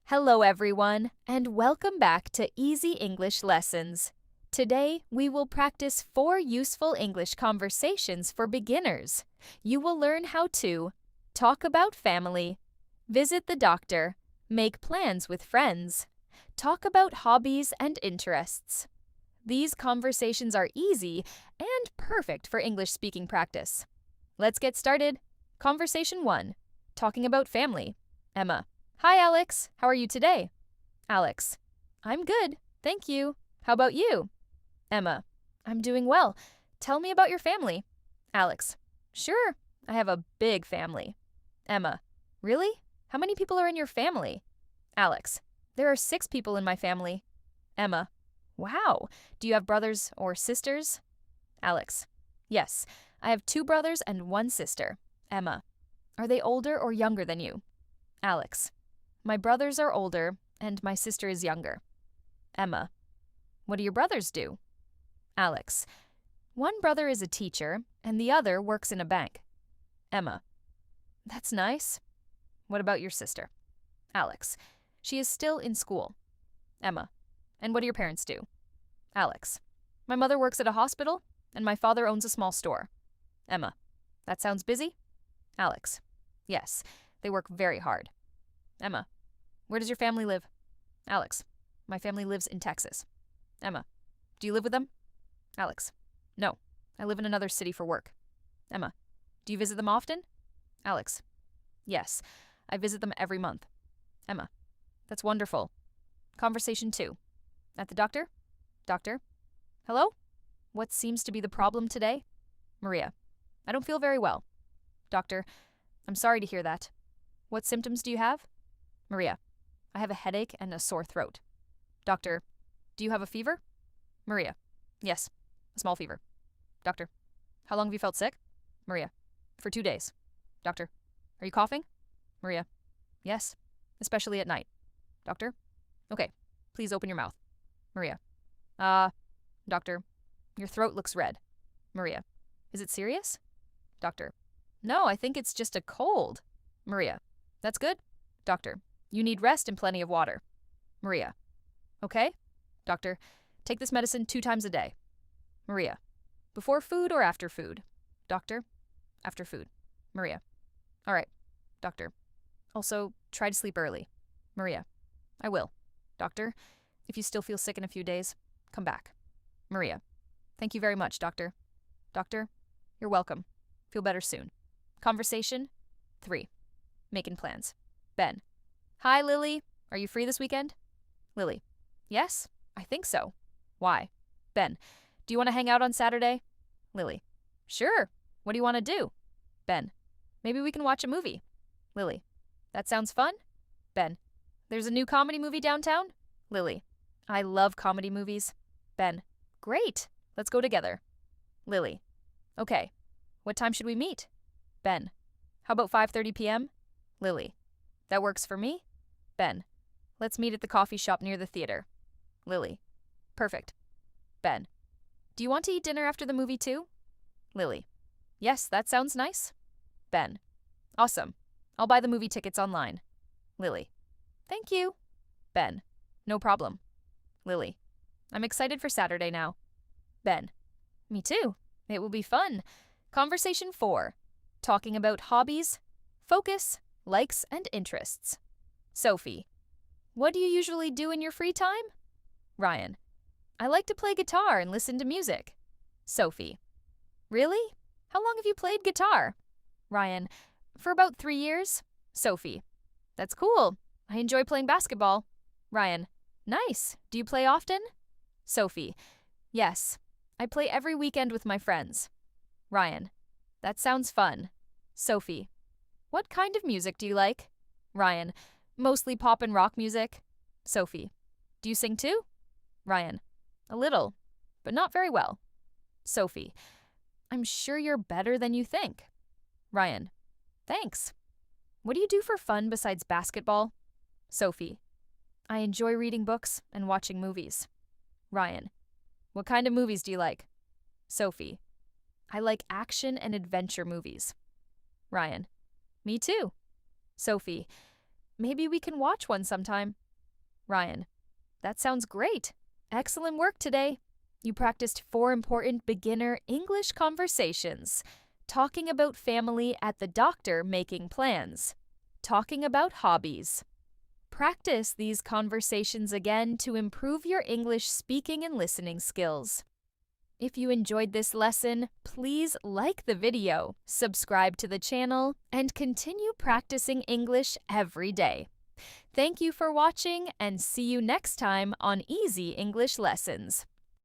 Hello, everyone, and welcome back to Easy English Lessons. Today, we will practice 4 useful English conversations for beginners. You will learn how to talk about family, visit the doctor, make plans with friends, talk about hobbies and interests. These conversations are easy and perfect for English speaking practice. Let's get started. Conversation 1. Talking about family. Emma. Hi, Alex. How are you today? Alex. I'm good, thank you. How about you? Emma. I'm doing well. Tell me about your family. Alex. Sure, I have a big family. Emma. Really? How many people are in your family? Alex. There are 6 people in my family. Emma. Wow. Do you have brothers or sisters? Alex. Yes, I have 2 brothers and 1 sister. Emma. Are they older or younger than you? Alex. My brothers are older, and my sister is younger. Emma. What do your brothers do? Alex. One brother is a teacher, and the other works in a bank. Emma. That's nice. What about your sister? Alex. She is still in school. Emma. And what do your parents do? Alex. My mother works at a hospital, and my father owns a small store. Emma. That sounds busy? Alex. Yes, they work very hard. Emma. Where does your family live? Alex. My family lives in Texas. Emma. Do you live with them? Alex. No, I live in another city for work. Emma. Do you visit them often? Alex. Yes, I visit them every month. Emma. That's wonderful. Conversation 2. At the doctor? Doctor. Hello? What seems to be the problem today? Maria. I don't feel very well. Doctor. I'm sorry to hear that. What symptoms do you have? Maria. I have a headache and a sore throat. Doctor. Do you have a fever? Maria. Yes, a small fever. Doctor. How long have you felt sick? Maria. For 2 days. Doctor. Are you coughing? Maria. Yes, especially at night. Doctor. Okay, please open your mouth. Maria. Doctor. Your throat looks red. Maria. Is it serious? Doctor. No, I think it's just a cold. Maria. That's good. Doctor. You need rest and plenty of water. Maria. Okay. Doctor. Take this medicine 2 times a day. Maria. Before food or after food? Doctor. After food. Maria. All right. Doctor. Also, try to sleep early. Maria. I will. Doctor. If you still feel sick in a few days, come back. Maria. Thank you very much, Doctor. Doctor. You're welcome. Feel better soon. Conversation 3. Making plans. Ben. Hi, Lily. Are you free this weekend? Lily. Yes, I think so. Why? Ben. Do you want to hang out on Saturday? Lily. Sure. What do you want to do? Ben. Maybe we can watch a movie. Lily. That sounds fun. Ben. There's a new comedy movie downtown? Lily. I love comedy movies. Ben. Great. Let's go together. Lily. Okay. What time should we meet? Ben. How about 5:30 p.m.? Lily. That works for me. Ben. Let's meet at the coffee shop near the theater. Lily. Perfect. Ben. Do you want to eat dinner after the movie too? Lily. Yes, that sounds nice. Ben. Awesome. I'll buy the movie tickets online. Lily. Thank you. Ben. No problem. Lily. I'm excited for Saturday now. Ben. Me too. It will be fun. Conversation 4. Talking about hobbies, focus, likes, and interests. Sophie. What do you usually do in your free time? Ryan. I like to play guitar and listen to music. Sophie. Really? How long have you played guitar? Ryan. For about 3 years. Sophie. That's cool. I enjoy playing basketball. Ryan. Nice. Do you play often? Sophie. Yes. I play every weekend with my friends. Ryan. That sounds fun. Sophie. What kind of music do you like? Ryan. Mostly pop and rock music. Sophie. Do you sing too? Ryan. A little, but not very well. Sophie. I'm sure you're better than you think. Ryan. Thanks. What do you do for fun besides basketball? Sophie. I enjoy reading books and watching movies. Ryan. What kind of movies do you like? Sophie. I like action and adventure movies. Ryan. Me too. Sophie. Maybe we can watch one sometime. Ryan: That sounds great. Excellent work today. You practiced 4 important beginner English conversations. Talking about family at the doctor making plans. Talking about hobbies. Practice these conversations again to improve your English speaking and listening skills. If you enjoyed this lesson, please like the video, subscribe to the channel, and continue practicing English every day. Thank you for watching and see you next time on Easy English Lessons.